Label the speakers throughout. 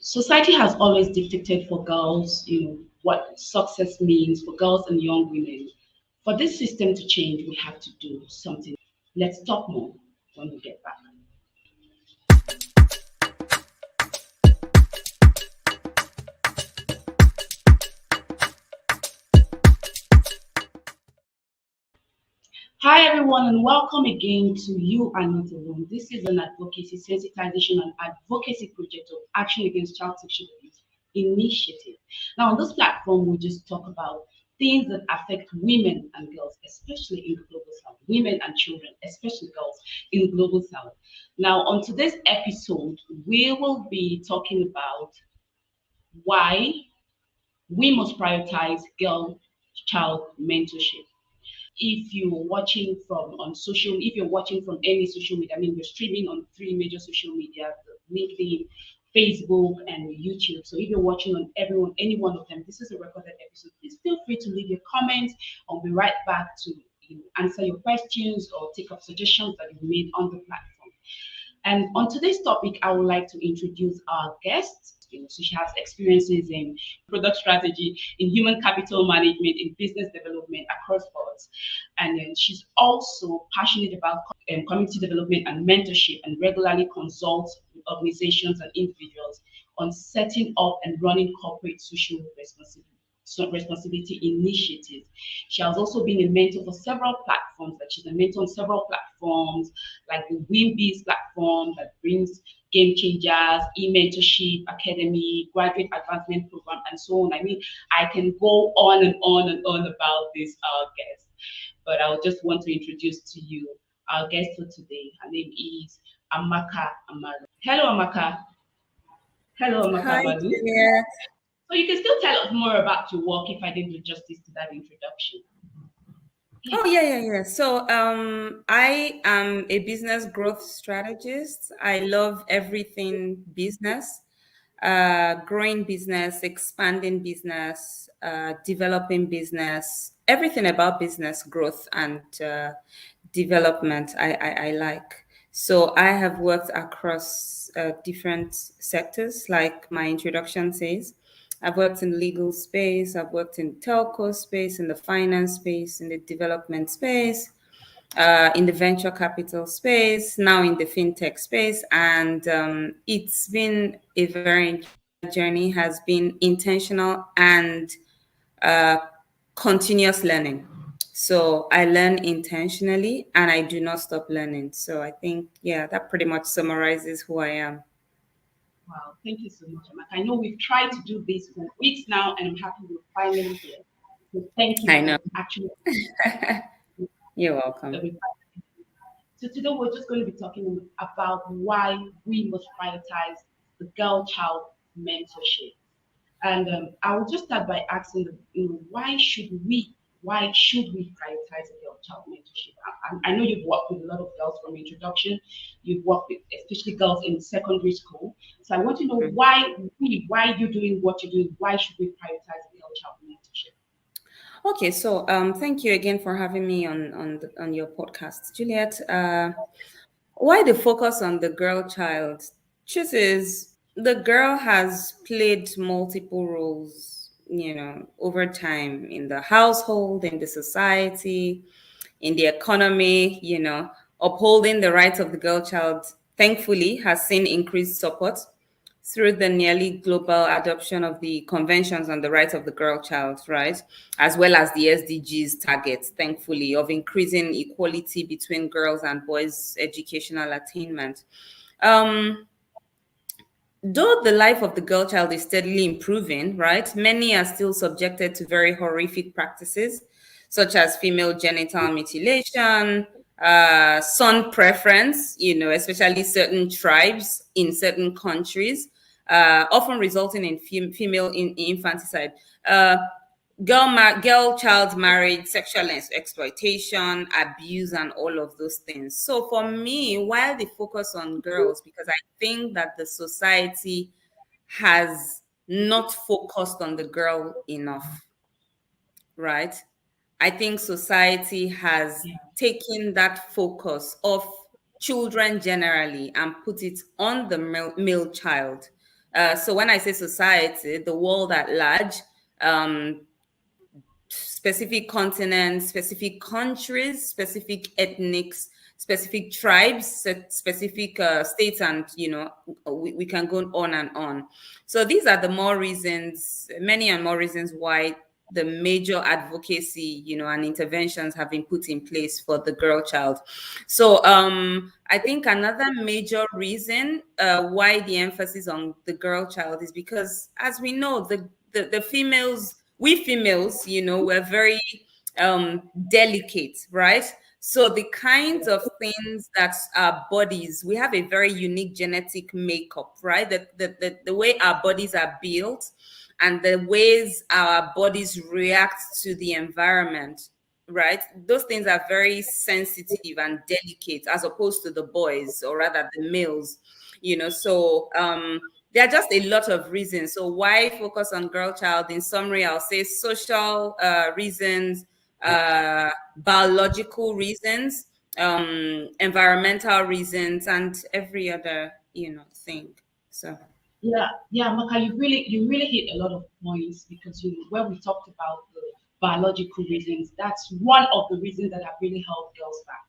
Speaker 1: Society has always dictated for girls, what success means for girls and young women. For this system to change, we have to do something. Let's talk more when we get back. Hi, everyone, and welcome again to You Are Not Alone. This is an advocacy, sensitization, and advocacy project of Action Against Child Sexual Abuse initiative. Now, on this platform, we just talk about things that affect women and girls, especially in the global south, women and children, especially girls in the global south. Now, on today's episode, we will be talking about why we must prioritize girl child mentorship. If you're watching from on social, if you're watching from any social media, I mean, we're streaming on three major social media: LinkedIn, Facebook, and YouTube. So if you're watching on any one of them, this is a recorded episode. Please feel free to leave your comments. I'll be right back to answer your questions or take up suggestions that you've made on the platform. And on today's topic, I would like to introduce our guest. So she has experiences in product strategy, in human capital management, in business development across boards. And then she's also passionate about community development and mentorship, and regularly consults with organizations and individuals on setting up and running corporate social responsibility initiatives. She has also been a mentor for several platforms. Like, she's a mentor on several platforms, like the WinBiz platform that brings game changers, e-mentorship academy, graduate advancement program, and so on. I mean, I can go on and on and on about this guest, but I just want to introduce to you our guest for today. Her name is Amaka Amalu. Hello, Amaka. Hello, Amaka
Speaker 2: Hi,
Speaker 1: Amalu.
Speaker 2: Julia.
Speaker 1: So you can still tell us more about your work if I didn't do justice to that introduction.
Speaker 2: Oh, yeah. So, I am a business growth strategist. I love everything business, growing business, expanding business, developing business, everything about business growth and development. I like. So, I have worked across different sectors, like my introduction says. I've worked in the legal space, I've worked in telco space, in the finance space, in the development space, in the venture capital space, now in the fintech space. And it's been a very interesting journey, has been intentional and uh, continuous learning. So I learn intentionally and I do not stop learning. So I think, yeah, that pretty much summarizes who I am.
Speaker 1: Wow, thank you so much, Amaka. I know we've tried to do this for weeks now, and I'm happy we're finally here. So thank you
Speaker 2: I know.
Speaker 1: for actually.
Speaker 2: You're welcome.
Speaker 1: So today we're just going to be talking about why we must prioritize the girl-child mentorship. And I will just start by asking, why should we prioritize girl-child mentorship? I know you've worked with a lot of girls from introduction. You've worked with especially girls in secondary school. So I want to know why you're doing what you're doing. Why should we prioritize girl-child mentorship?
Speaker 2: Okay, so thank you again for having me on your podcast, Juliet. Why the focus on the girl child? Truth is, the girl has played multiple roles, over time in the household, in the society, in the economy. Upholding the rights of the girl child, thankfully, has seen increased support through the nearly global adoption of the conventions on the rights of the girl child, right? As well as the SDGs targets, thankfully, of increasing equality between girls and boys' educational attainment. Um, though the life of the girl child is steadily improving, right? Many are still subjected to very horrific practices, such as female genital mutilation, son preference, especially certain tribes in certain countries, often resulting in female infanticide. Girl child marriage, sexual exploitation, abuse, and all of those things. So for me, while the focus on girls, because I think that the society has not focused on the girl enough, right? I think society has taken that focus of children generally and put it on the male child. So when I say society, the world at large, um, specific continents, specific countries, specific ethnics, specific tribes, specific states, and we can go on and on. So these are the more reasons, many and more reasons why the major advocacy, and interventions have been put in place for the girl child. So I think another major reason why the emphasis on the girl child is because, as we know, the females, we females, we're very delicate, right? So the kinds of things that our bodies, we have a very unique genetic makeup, right? The way our bodies are built and the ways our bodies react to the environment, right? Those things are very sensitive and delicate as opposed to the boys, or rather the males, So there are just a lot of reasons. So why focus on girl child? In summary, I'll say social reasons, biological reasons, environmental reasons, and every other, thing. So.
Speaker 1: Yeah, yeah, Maka, you really hit a lot of points because when we talked about the biological reasons, that's one of the reasons that have really held girls back.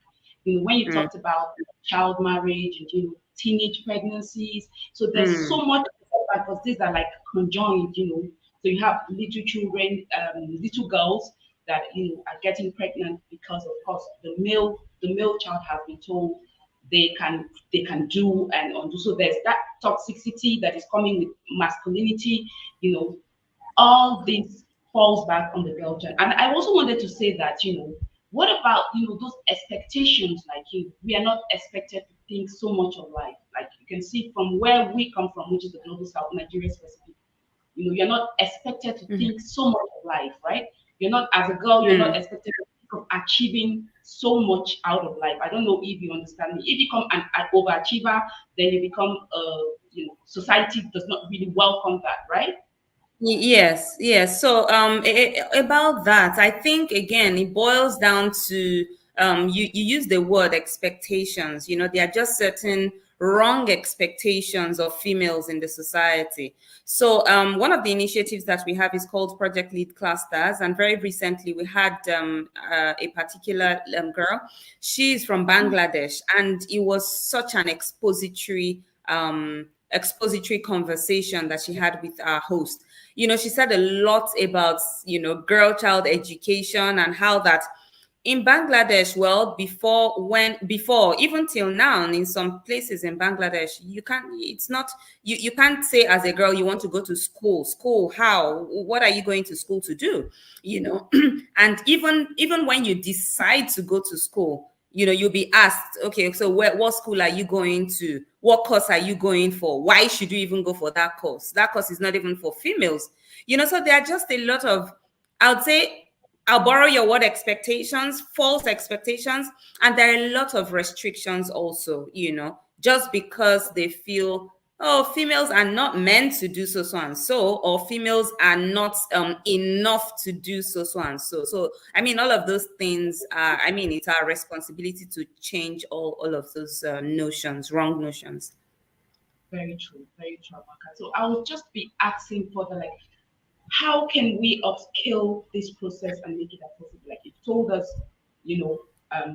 Speaker 1: When you
Speaker 2: Mm,
Speaker 1: talked about child marriage and teenage pregnancies, so there's so
Speaker 2: mm,
Speaker 1: much because these are like conjoined. So you have little children, little girls that are getting pregnant because of course the male child has been told they can do and undo. So there's that toxicity that is coming with masculinity, you know, all this falls back on the girl child. And I also wanted to say that, what about those expectations, like we are not expected to think so much of life. Like you can see from where we come from, which is the global south, Nigeria specific. You're not expected to
Speaker 2: mm,
Speaker 1: think so much of life, right? You're not, as a girl, you're not
Speaker 2: mm.
Speaker 1: expected to think of achieving so much out of life. I don't know if you understand me. If you become an overachiever, then you become, society does not really welcome that, right?
Speaker 2: Yes, yes. So about that, I think again it boils down to you use the word expectations. There are just certain wrong expectations of females in the society. So one of the initiatives that we have is called Project Lead Clusters, and very recently we had a particular girl. She's from Bangladesh, and it was such an expository conversation that she had with our host. She said a lot about, girl child education, and how that in Bangladesh, well, before, even till now, in some places in Bangladesh, you can't say as a girl you want to go to school. How? What are you going to school to do? And even when you decide to go to school, you'll be asked, okay, so what school are you going to? What course are you going for? Why should you even go for that course? That course is not even for females. So there are just a lot of, I would say, I'll borrow your word, expectations, false expectations, and there are a lot of restrictions also, just because they feel, oh, females are not meant to do so and so, or females are not enough to do so and so. So, I mean, all of those things are, I mean, it's our responsibility to change all of those notions, wrong notions.
Speaker 1: Very true, Amaka. So I would just be asking for the like, how can we upskill this process and make it accessible? Like you told us,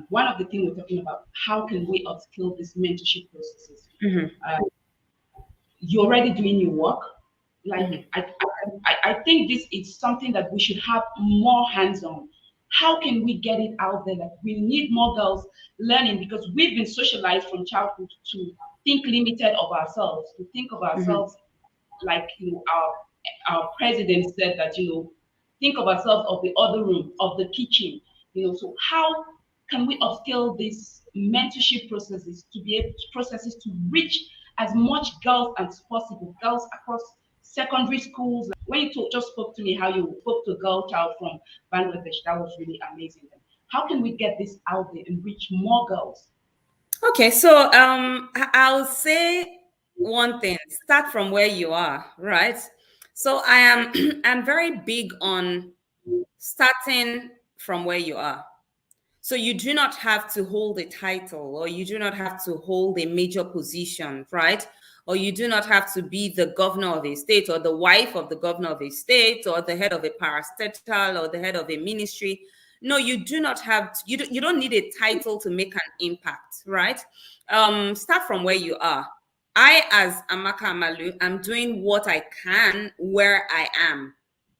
Speaker 1: one of the things we're talking about, how can we upskill these mentorship processes?
Speaker 2: Hmm.
Speaker 1: Uh, you're already doing your work. Like
Speaker 2: Hmm.
Speaker 1: I think this is something that we should have more hands on. How can we get it out there? Like we need more girls learning because we've been socialized from childhood to think limited of ourselves, to think of
Speaker 2: Hmm.
Speaker 1: ourselves like our president said that think of ourselves of the other room of the kitchen. So how can we upscale these mentorship processes to be able processes to reach as much girls as possible, girls across secondary schools. When you just spoke to me how you spoke to a girl child from Bangladesh, that was really amazing. How can we get this out there and reach more girls?
Speaker 2: Okay, so I'll say one thing. Start from where you are, right? So I am I'm very big on starting from where you are. So you do not have to hold a title, or you do not have to hold a major position, right? or you do not have to be the governor of a state, or the wife of the governor of a state, or the head of a parastatal, or the head of a ministry. No, you do not have to, you don't need a title to make an impact, right? Start from where you are. I, as Amaka Amalu, am doing what I can where I am,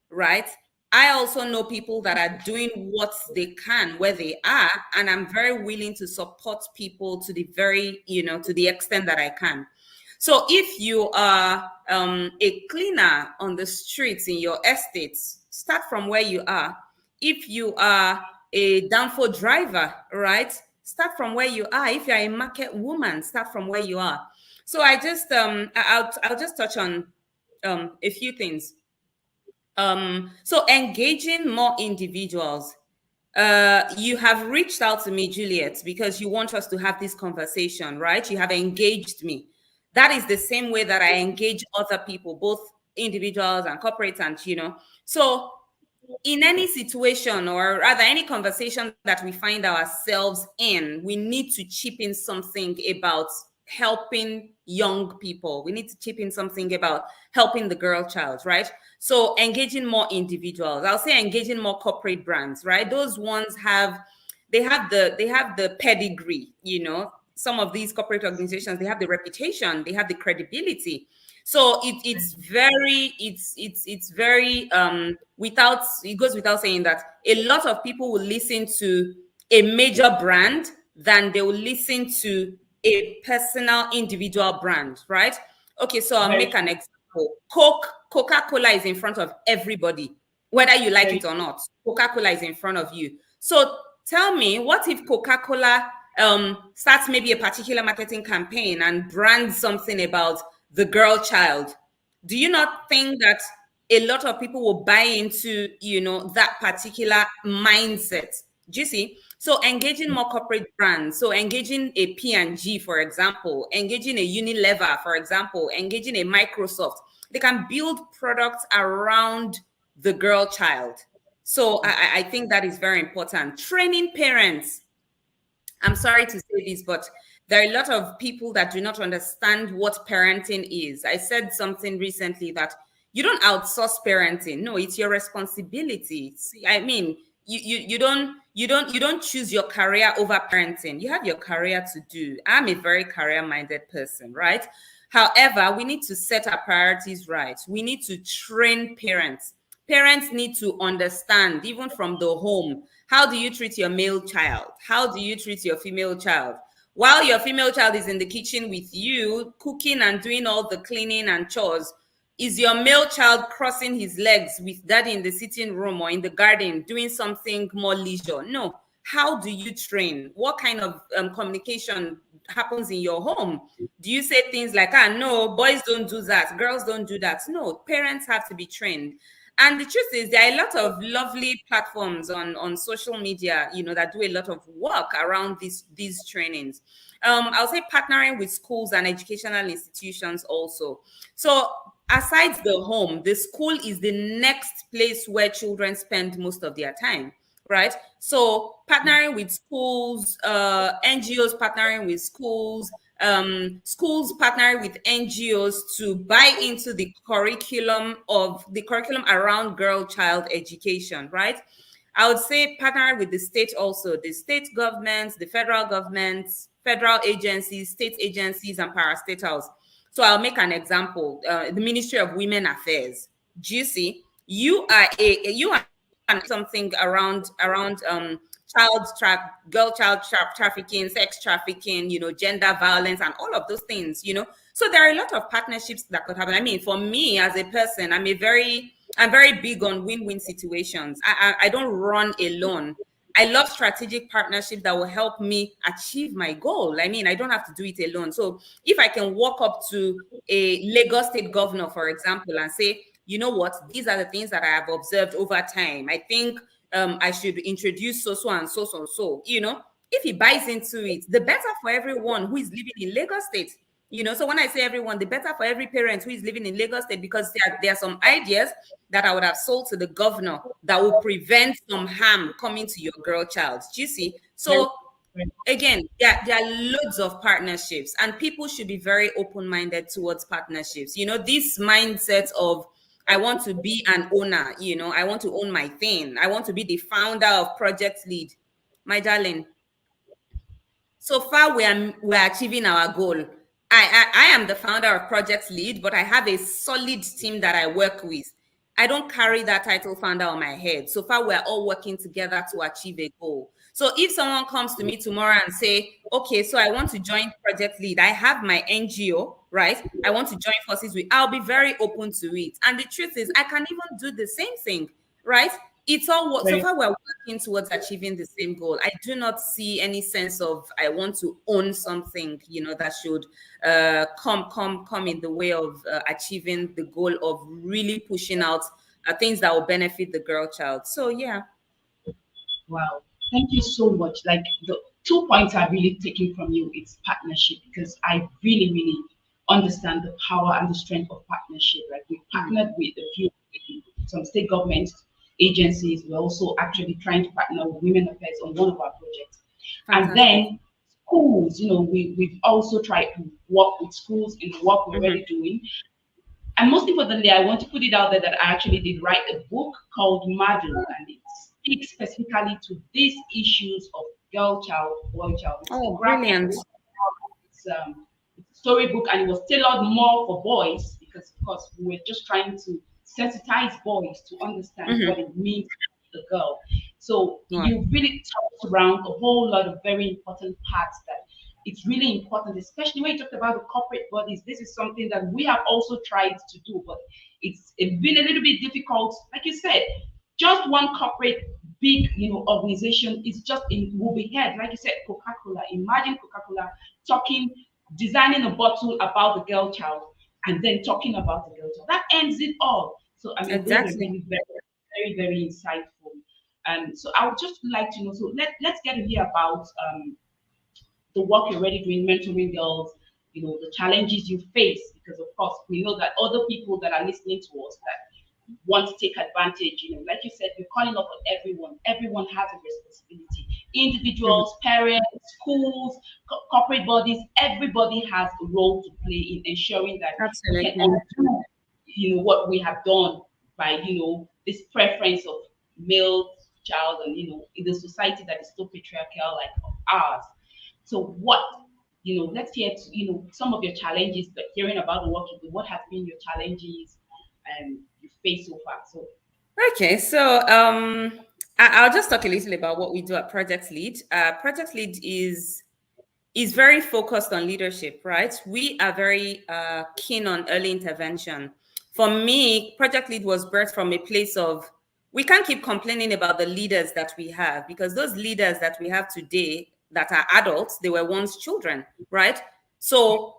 Speaker 2: right? I also know people that are doing what they can where they are, and I'm very willing to support people to the very, to the extent that I can. So if you are a cleaner on the streets in your estates, start from where you are. If you are a downfall driver, right, start from where you are. If you're a market woman, start from where you are. So I just I'll just touch on a few things. So engaging more individuals. You have reached out to me, Juliet, because you want us to have this conversation, right? You have engaged me. That is the same way that I engage other people, both individuals and corporates, and. So in any situation, or rather any conversation that we find ourselves in, we need to chip in something about helping young people. We need to chip in something about helping the girl child, right? So engaging more individuals. I'll say engaging more corporate brands, right? Those ones they have the pedigree, Some of these corporate organizations, they have the reputation, they have the credibility. So it's very without it goes without saying that a lot of people will listen to a major brand than they will listen to a personal individual brand, right? Okay, so I'll
Speaker 1: Very
Speaker 2: make an
Speaker 1: true.
Speaker 2: example. Coca-Cola is in front of everybody, whether you like
Speaker 1: Very
Speaker 2: it or
Speaker 1: true.
Speaker 2: not. Coca-Cola is in front of you. So tell me, what if Coca-Cola starts maybe a particular marketing campaign and brands something about the girl child? Do you not think that a lot of people will buy into, that particular mindset? Do you see? So engaging more corporate brands, so engaging a P&G, for example, engaging a Unilever, for example, engaging a Microsoft, they can build products around the girl child. So I think that is very important. Training parents. I'm sorry to say this, but there are a lot of people that do not understand what parenting is. I said something recently that you don't outsource parenting. No, it's your responsibility. See, I mean, you don't choose your career over parenting. You have your career to do. I'm a very career-minded person, right? However, we need to set our priorities right. We need to train parents. Parents need to understand, even from the home, how do you treat your male child? How do you treat your female child? While your female child is in the kitchen with you, cooking and doing all the cleaning and chores, is your male child crossing his legs with daddy in the sitting room or in the garden doing something more leisure? No. How do you train? What kind of communication happens in your home? Do you say things like, no, boys don't do that, girls don't do that? No, parents have to be trained. And the truth is, there are a lot of lovely platforms on social media, that do a lot of work around these trainings. I'll say partnering with schools and educational institutions also. So aside the home, the school is the next place where children spend most of their time, right? So partnering with schools, NGOs partnering with schools, schools partnering with NGOs to buy into the curriculum around girl child education, right? I would say partnering with the state also, the state governments, the federal governments, federal agencies, state agencies, and parastatals. So I'll make an example. The Ministry of Women Affairs, GC, you are something around girl child trafficking, sex trafficking, gender violence, and all of those things. So there are a lot of partnerships that could happen. I mean, for me as a person, I'm very big on win-win situations. I don't run alone. I love strategic partnerships that will help me achieve my goal. I mean, I don't have to do it alone. So if I can walk up to a Lagos state governor, for example, and say, you know what, these are the things that I have observed over time. I think I should introduce so and so. If he buys into it, the better for everyone who is living in Lagos state. So when I say everyone, the better for every parent who is living in Lagos state, because there are some ideas that I would have sold to the governor that will prevent some harm coming to your girl child. Do you see?
Speaker 1: Very
Speaker 2: So
Speaker 1: Right.
Speaker 2: Again, there are loads of partnerships, and people should be very open-minded towards partnerships. This mindset of I want to be an owner, I want to own my thing, I want to be the founder of Project Lead. My darling, so far we're achieving our goal. I am the founder of Project Lead, but I have a solid team that I work with. I don't carry that title founder on my head. So far we're all working together to achieve a goal. So if someone comes to me tomorrow and say, okay, so I want to join Project Lead, I have my NGO, right? I want to join forces with, I'll be very open to it. And the truth is, I can even do the same thing, right? It's all what so
Speaker 1: Right.
Speaker 2: far we're working towards achieving the same goal. I do not see any sense of I want to own something, that should come in the way of achieving the goal of really pushing out things that will benefit the girl child. So yeah.
Speaker 1: Wow. Thank you so much. Like the 2 points I really taken from you is partnership, because I really, really understand the power and the strength of partnership. Like we
Speaker 2: Mm.
Speaker 1: partnered with a few some state government agencies. We're also actually trying to partner with Women Affairs on one of our projects. And
Speaker 2: Fantastic.
Speaker 1: then schools, we've also tried to work with schools in the work we're
Speaker 2: Hmm.
Speaker 1: already doing. And most importantly, I want to put it out there that I actually did write a book called Madu, and it speaks specifically to these issues of girl child, boy child. It's a
Speaker 2: Oh,
Speaker 1: graphic
Speaker 2: brilliant.
Speaker 1: book. It's a storybook, and it was tailored more for boys because, of course, we were just trying to sensitize boys to understand what
Speaker 2: Hmm.
Speaker 1: it means to be a girl. So
Speaker 2: Wow.
Speaker 1: you really talked around a whole lot of very important parts that it's really important, especially when you talked about the corporate bodies. This is something that we have also tried to do, but it's been a little bit difficult. Like you said, just one corporate big organization is just in will be heard. Like you said, Coca-Cola. Imagine Coca-Cola talking, designing a bottle about the girl child, and then talking about the girl child. That ends it all. So I mean, those were
Speaker 2: Exactly.
Speaker 1: really very, very insightful. So I would just like to know. So let's get to hear about the work you're already doing, mentoring girls, the challenges you face, because of course we know that other people that are listening to us that want to take advantage, like you said, we're calling up on everyone. Everyone has a responsibility.
Speaker 2: Hmm.
Speaker 1: Individuals, parents, schools, corporate bodies, everybody has a role to play in ensuring that we can
Speaker 2: Absolutely.
Speaker 1: undo, what we have done by, this preference of male child, and in the society that is so patriarchal like ours. So let's hear, some of your challenges, but hearing about the work you do, what have been your challenges you face so far? So,
Speaker 2: Okay, so I'll just talk a little about what we do at Project Lead. Project Lead is very focused on leadership, right? We are very keen on early intervention. For me, Project Lead was birthed from a place of we can't keep complaining about the leaders that we have, because those leaders that we have today that are adults, they were once children, right? So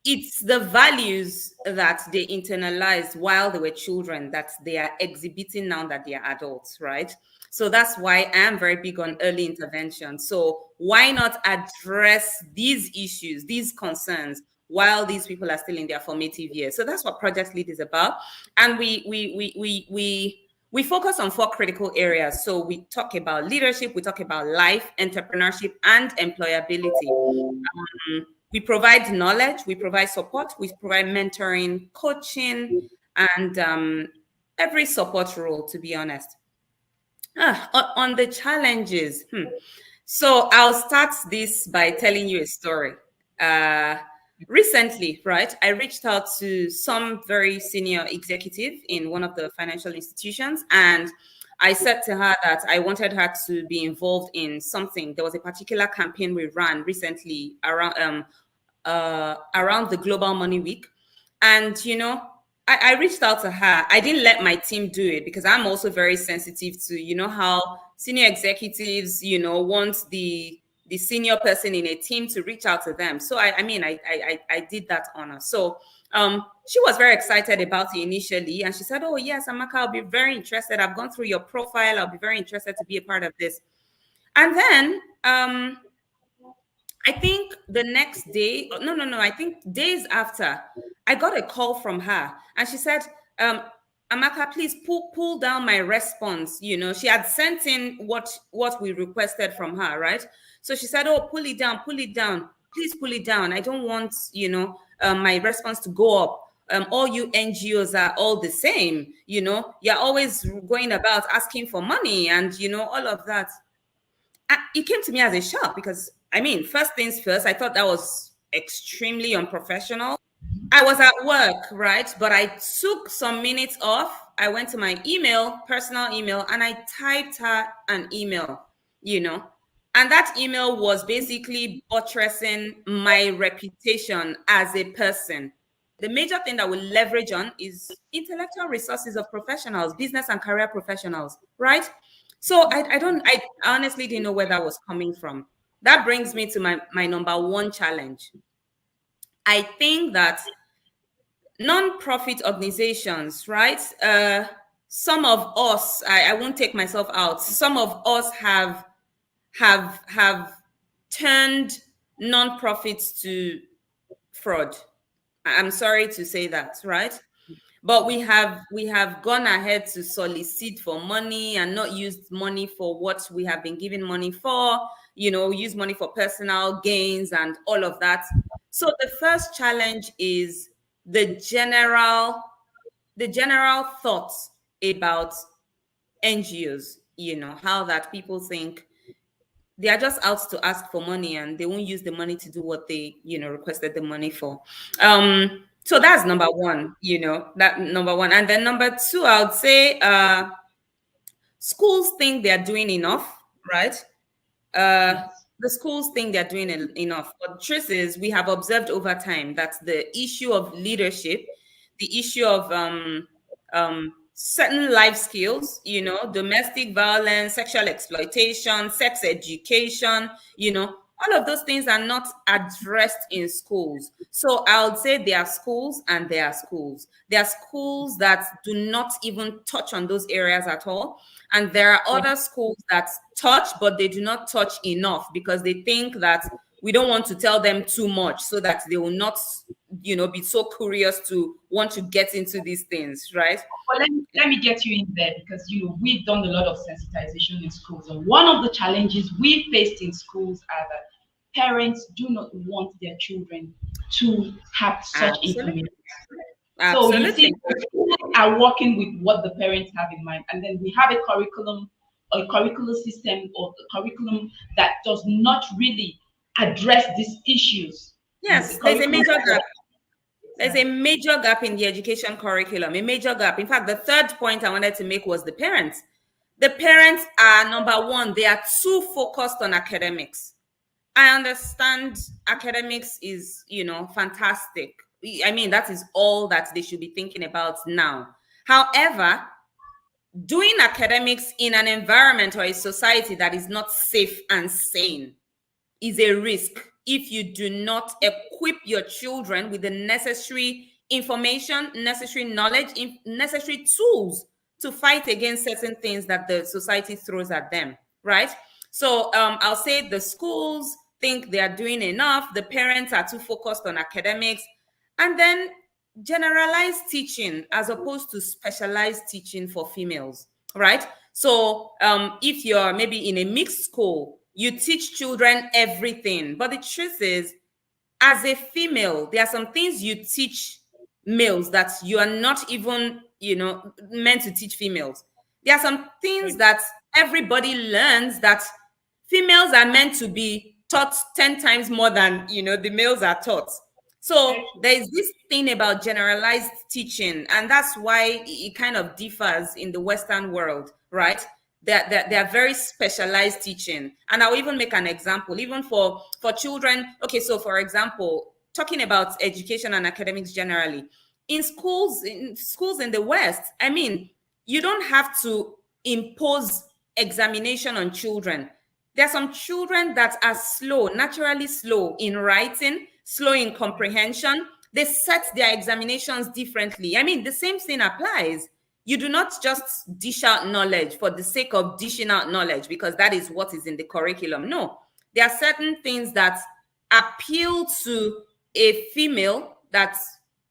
Speaker 2: it's the values that they internalized while they were children that they are exhibiting now that they are adults, right? So that's why I am very big on early intervention. So why not address these issues, these concerns, while these people are still in their formative years? So that's what Project Lead is about. And we focus on 4 critical areas. So we talk about leadership, we talk about life, entrepreneurship, and employability. We provide knowledge, we provide support, we provide mentoring, coaching, and every support role, to be honest. On the challenges, so I'll start this by telling you a story. Uh, Recently, right, I reached out to some very senior executive in one of the financial institutions, and I said to her that I wanted her to be involved in something. There was a particular campaign we ran recently around the Global Money Week. And, I reached out to her. I didn't let my team do it because I'm also very sensitive to, how senior executives, want the senior person in a team to reach out to them. So I did that honor. So she was very excited about it initially, and she said, "Oh yes, Amaka, I'll be very interested. I've gone through your profile. I'll be very interested to be a part of this." And then I think the next day, no, I think days after, I got a call from her, and she said, Amaka, please pull down my response. She had sent in what we requested from her, right? So she said, oh, pull it down, please pull it down. I don't want, my response to go up. All you NGOs are all the same. You're always going about asking for money and, all of that. It came to me as a shock because, I mean, first things first, I thought that was extremely unprofessional. I was at work, right? But I took some minutes off. I went to my email, personal email, and I typed her an email, you know. And that email was basically buttressing my reputation as a person. The major thing that we leverage on is intellectual resources of professionals, business and career professionals, right? So I honestly didn't know where that was coming from. That brings me to my number one challenge. I think that non-profit organizations, right? Some of us, I won't take myself out. Some of us have turned non-profits to fraud. I'm sorry to say that, right? But we have gone ahead to solicit for money and not used money for what we have been given money for, use money for personal gains and all of that. So the first challenge is the general the general thoughts about NGOs, how that people think they are just out to ask for money and they won't use the money to do what they, requested the money for. So that's number one, that number one. And then number two, I would say schools think they're doing enough, right? uh,
Speaker 1: Yes.
Speaker 2: the schools think they're doing enough. But the truth is, we have observed over time that the issue of leadership, the issue of certain life skills, domestic violence, sexual exploitation, sex education, all of those things are not addressed in schools. So I would say there are schools and there are schools. There are schools that do not even touch on those areas at all. And there are
Speaker 1: Yeah.
Speaker 2: other schools that touch, but they do not touch enough because they think that we don't want to tell them too much so that they will not, be so curious to want to get into these things, right?
Speaker 1: But let me get you in there because we've done a lot of sensitization in schools, and one of the challenges we faced in schools are that parents do not want their children to have such
Speaker 2: Absolutely.
Speaker 1: information. So you see,
Speaker 2: Absolutely.
Speaker 1: the schools are working with what the parents have in mind, and then we have a curriculum system or a curriculum that does not really address these issues. The
Speaker 2: Yes, there's a
Speaker 1: curriculum.
Speaker 2: major gap. There's a
Speaker 1: Exactly.
Speaker 2: major gap in the education curriculum, a major gap. In fact, the third point I wanted to make was the parents. The parents are number one, they are too focused on academics. I understand academics is, fantastic. I mean, that is all that they should be thinking about now. However, doing academics in an environment or a society that is not safe and sane is a risk if you do not equip your children with the necessary information, necessary knowledge, necessary tools to fight against certain things that the society throws at them, right? So I'll say the schools think they are doing enough, the parents are too focused on academics, and then generalized teaching as opposed to specialized teaching for females, right? So if you're maybe in a mixed school, you teach children everything. But the truth is, as a female, there are some things you teach males that you are not even, meant to teach females. There are some things that everybody learns that females are meant to be taught 10 times more than, the males are taught. So
Speaker 1: Very true.
Speaker 2: there is this thing about generalized teaching, and that's why it kind of differs in the Western world, right? They're very specialized teaching. And I'll even make an example, even for children. Okay, so for example, talking about education and academics generally, in schools in the West, I mean, you don't have to impose examination on children. There are some children that are slow, naturally slow in writing, slow in comprehension. They set their examinations differently. I mean, the same thing applies. You do not just dish out knowledge for the sake of dishing out knowledge because that is what is in the curriculum. No, there are certain things that appeal to a female that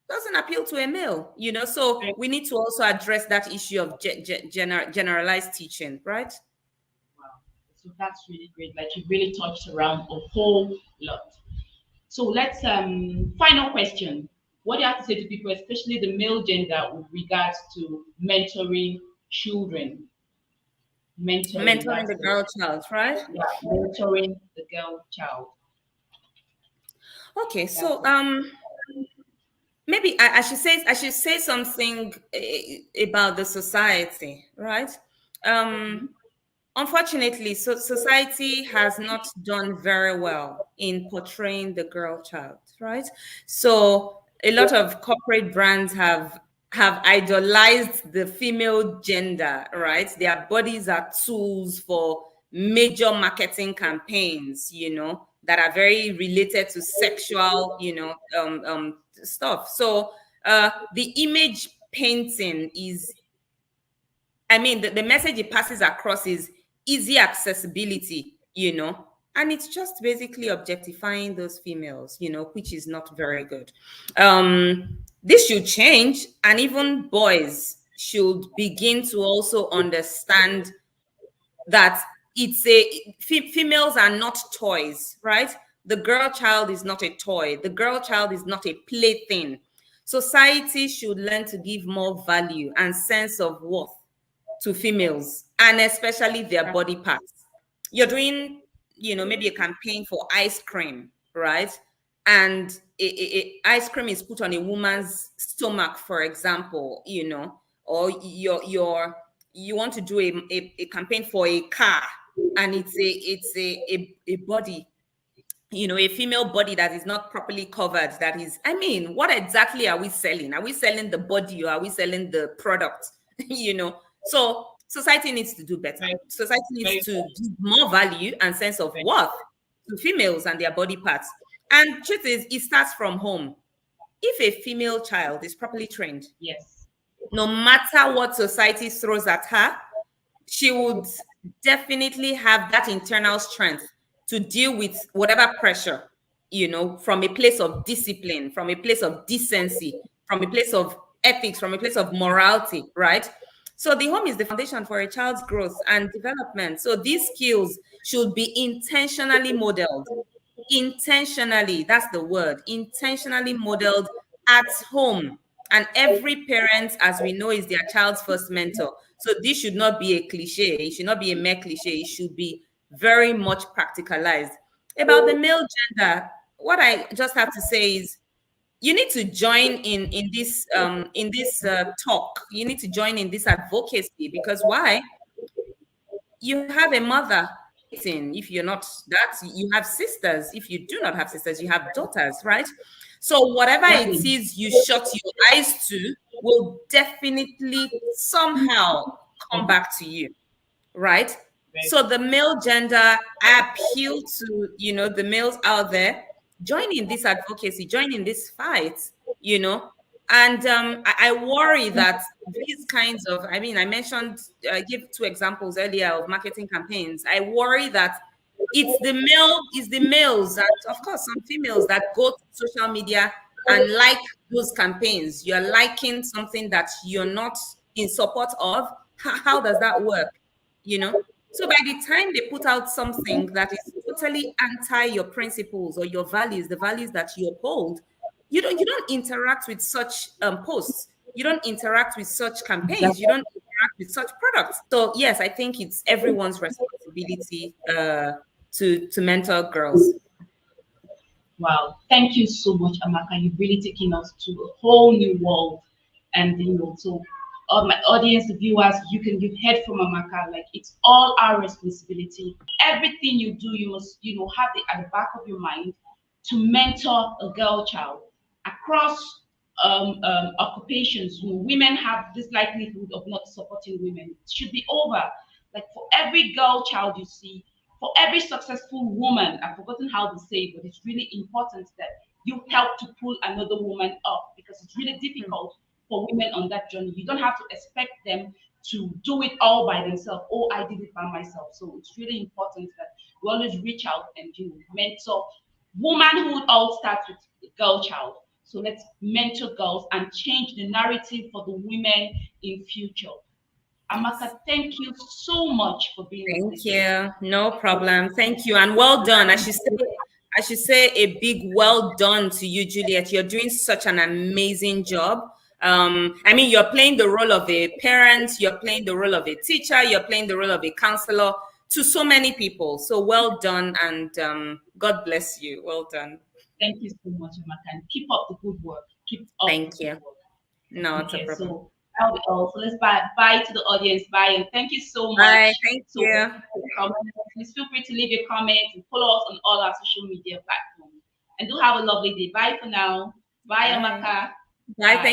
Speaker 2: doesn't appeal to a male, so we need to also address that issue of generalized teaching, right?
Speaker 1: Wow. So that's really great. Like you really touched around a whole lot. So let's final question. What do you have to say to people, especially the male gender, with regards to mentoring children? Mentoring,
Speaker 2: Mentoring
Speaker 1: that's
Speaker 2: the
Speaker 1: the
Speaker 2: girl child, right?
Speaker 1: yeah, mentoring the girl child.
Speaker 2: Okay,
Speaker 1: That's
Speaker 2: so
Speaker 1: it.
Speaker 2: maybe I should say something about the society, right? Um, Unfortunately, so society has not done very well in portraying the girl child, right? So a lot of corporate brands have idolized the female gender, right? Their bodies are tools for major marketing campaigns, that are very related to sexual, stuff. So the image painting is, I mean, the message it passes across is easy accessibility, and it's just basically objectifying those females, which is not very good. This should change, and even boys should begin to also understand that females are not toys, right? The girl child is not a toy. The girl child is not a plaything. Society should learn to give more value and sense of worth to females, and especially their
Speaker 1: That's
Speaker 2: body parts. You're doing, maybe a campaign for ice cream, right? And ice cream is put on a woman's stomach, for example, or you want to do a campaign for a car, and it's a body, a female body that is not properly covered. That is, I mean, what exactly are we selling? Are we selling the body, or are we selling the product? So society needs to do better.
Speaker 1: very,
Speaker 2: Society needs
Speaker 1: very
Speaker 2: to
Speaker 1: fair.
Speaker 2: give more value and sense of
Speaker 1: Very,
Speaker 2: worth to females and their body parts. And truth is, it starts from home. If a female child is properly trained,
Speaker 1: yes.
Speaker 2: no matter what society throws at her, she would definitely have that internal strength to deal with whatever pressure, from a place of discipline, from a place of decency, from a place of ethics, from a place of morality, right? So the home is the foundation for a child's growth and development. So these skills should be intentionally modeled. Intentionally, that's the word, intentionally modeled at home. And every parent, as we know, is their child's first mentor. So this should not be a cliche. It should not be a mere cliche. It should be very much practicalized. About the male gender, what I just have to say is, you need to join in this talk. You need to join in this advocacy, because why? You have a mother waiting. If you're not that, you have sisters. If you do not have sisters, you have daughters, right? So whatever it
Speaker 1: Exactly.
Speaker 2: is you shut your eyes to will definitely somehow come back to you, right?
Speaker 1: Very,
Speaker 2: So the male gender, I appeal to, the males out there, join in this advocacy, join in this fight, you know. And I worry that these kinds of, I mean, I gave two examples earlier of marketing campaigns. I worry that it's the males, and of course some females, that go to social media and like those campaigns. You're liking something that you're not in support of. How does that work? So by the time they put out something that is totally anti your principles or your values, the values that you uphold, you don't interact with such posts. You don't interact with such campaigns. You
Speaker 1: exactly.
Speaker 2: don't interact with such products. So yes, I think it's everyone's responsibility to mentor girls.
Speaker 1: Wow. Thank you so much, Amaka. You've really taken us to a whole new world. And so all my audience, the viewers, you've heard from Amaka. Like it's all our responsibility. Everything you do, you must, have it at the back of your mind to mentor a girl child across occupations. Women have this likelihood of not supporting women. It should be over. Like for every girl child you see, for every successful woman, I've forgotten how to say it, but it's really important that you help to pull another woman up, because it's really difficult for women on that journey. You don't have to expect them to do it all by themselves. Oh, I did it by myself. So it's really important that we always reach out and mentor. Womanhood all starts with the girl child. So let's mentor girls and change the narrative for the women in future. Amaka, thank you so much for being on
Speaker 2: Thank
Speaker 1: this
Speaker 2: you.
Speaker 1: episode.
Speaker 2: No problem. Thank you. And well done. I should say a big well done to you, Juliet. You're doing such an amazing job. I mean, you're playing the role of a parent, you're playing the role of a teacher, you're playing the role of a counselor to so many people. So well done, and God bless you. Well done.
Speaker 1: Thank you so much, Amaka, and keep up the good work. Keep up the
Speaker 2: Thank
Speaker 1: good
Speaker 2: you.
Speaker 1: work.
Speaker 2: No, it's a
Speaker 1: Okay,
Speaker 2: problem.
Speaker 1: so that'll be all. So let's bye to the audience. Bye, and thank you so
Speaker 2: Bye.
Speaker 1: much.
Speaker 2: Thank
Speaker 1: So
Speaker 2: you.
Speaker 1: please feel free to leave your comments and follow us on all our social media platforms. And do have a lovely day. Bye for now. Bye,
Speaker 2: Bye.
Speaker 1: Amaka.
Speaker 2: Bye.
Speaker 1: Bye.